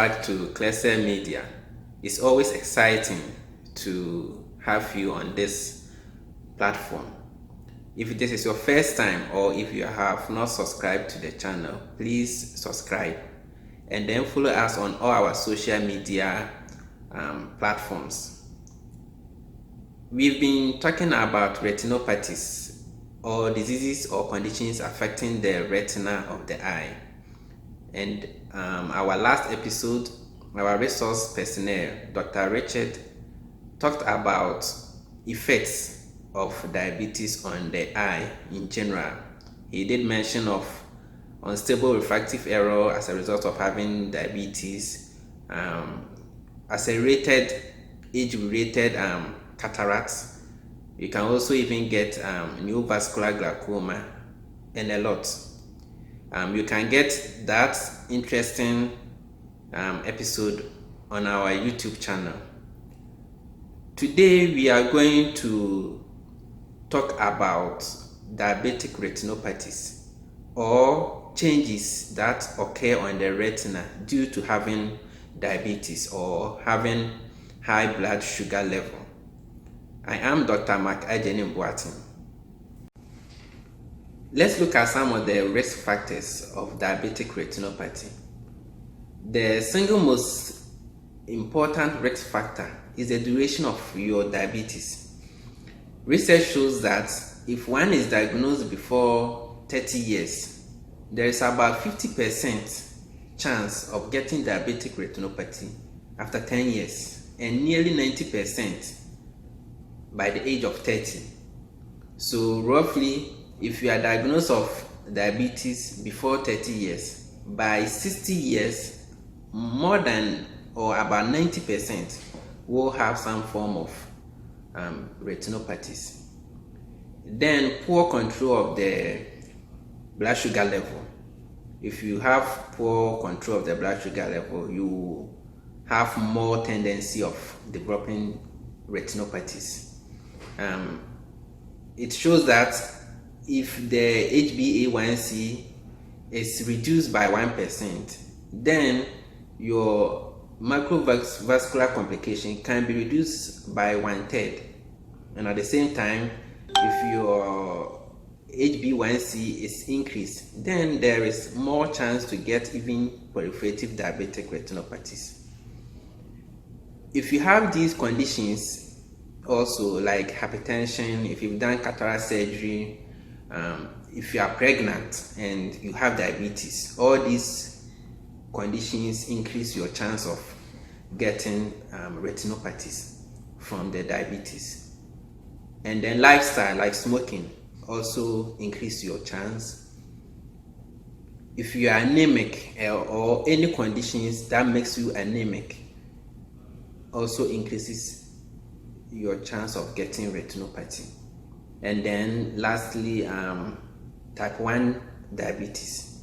back to Clexcel Media. It's always exciting to have you on this platform. If this is your first time or if you have not subscribed to the channel, please subscribe and then follow us on all our social media platforms. We've been talking about retinopathies or diseases or conditions affecting the retina of the eye. And our last episode, our resource personnel, Dr. Richard, talked about effects of diabetes on the eye in general. He did mention of unstable refractive error as a result of having diabetes, age-related cataracts. You can also even get neovascular glaucoma and a lot. You can get that interesting episode on our YouTube channel. Today we are going to talk about diabetic retinopathies or changes that occur on the retina due to having diabetes or having high blood sugar level. I am Dr. Agyenim-Boateng. Let's look at some of the risk factors of diabetic retinopathy. The single most important risk factor is the duration of your diabetes. Research shows that if one is diagnosed before 30 years, there is about 50% chance of getting diabetic retinopathy after 10 years and nearly 90% by the age of 30. So roughly, if you are diagnosed of diabetes before 30 years, by 60 years, more than or about 90% will have some form of retinopathies. Then poor control of the blood sugar level. If you have poor control of the blood sugar level, you have more tendency of developing retinopathies. It shows that if the HbA1c is reduced by 1%, then your macrovascular complication can be reduced by 1/3. And at the same time, if your HbA1c is increased, then there is more chance to get even proliferative diabetic retinopathies. If you have these conditions, also like hypertension, if you've done cataract surgery, if you are pregnant and you have diabetes, all these conditions increase your chance of getting retinopathies from the diabetes. And then lifestyle, like smoking, also increase your chance. If you are anemic or any conditions that makes you anemic, also increases your chance of getting retinopathy. And then lastly, type 1 diabetes.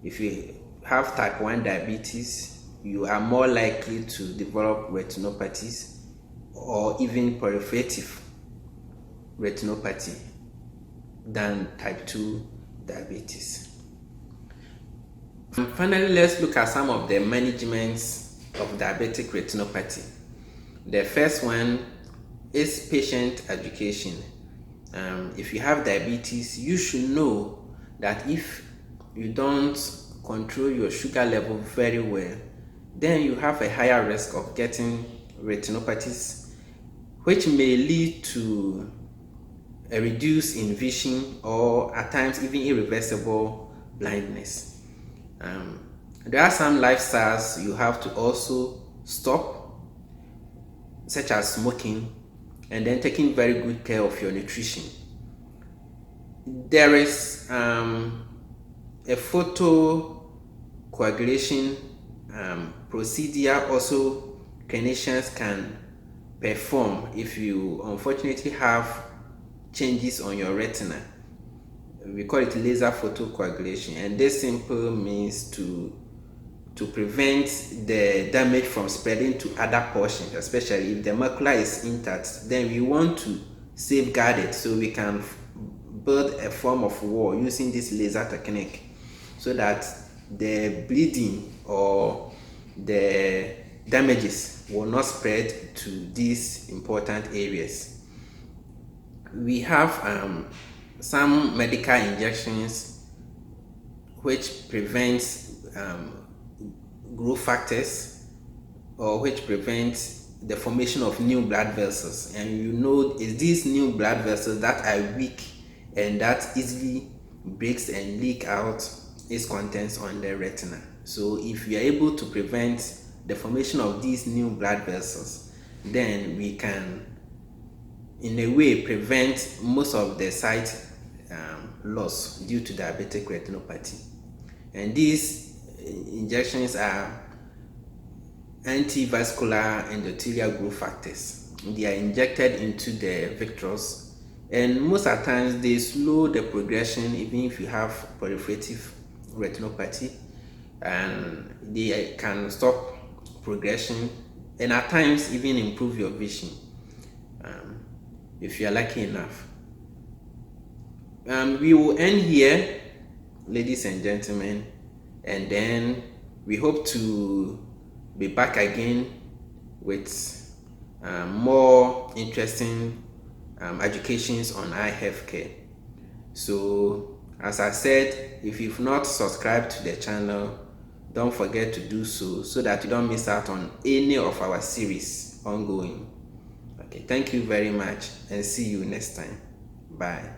If you have type 1 diabetes, you are more likely to develop retinopathies or even proliferative retinopathy than type 2 diabetes. And finally, let's look at some of the managements of diabetic retinopathy. The first one is patient education. If you have diabetes, you should know that if you don't control your sugar level very well, then you have a higher risk of getting retinopathies, which may lead to a reduce in vision or at times even irreversible blindness. There are some lifestyles you have to also stop, such as smoking, and then taking very good care of your nutrition. There is a photocoagulation procedure also clinicians can perform if you unfortunately have changes on your retina. We call it laser photocoagulation, and this simple means to prevent the damage from spreading to other portions, especially if the macula is intact. Then we want to safeguard it, so we can build a form of wall using this laser technique so that the bleeding or the damages will not spread to these important areas. We have some medical injections which prevents growth factors, or which prevents the formation of new blood vessels. And you know, it's these new blood vessels that are weak and that easily breaks and leak out its contents on the retina. So if we are able to prevent the formation of these new blood vessels, then we can in a way prevent most of the sight loss due to diabetic retinopathy. And these injections are antivascular endothelial growth factors. They are injected into the vitreous, and most of the times they slow the progression even if you have proliferative retinopathy, and they can stop progression and at times even improve your vision if you are lucky enough. We will end here, ladies and gentlemen, and then we hope to be back again with more interesting educations on eye healthcare. So as I said, if you've not subscribed to the channel, don't forget to do so that you don't miss out on any of our series ongoing. Okay, thank you very much and see you next time. Bye.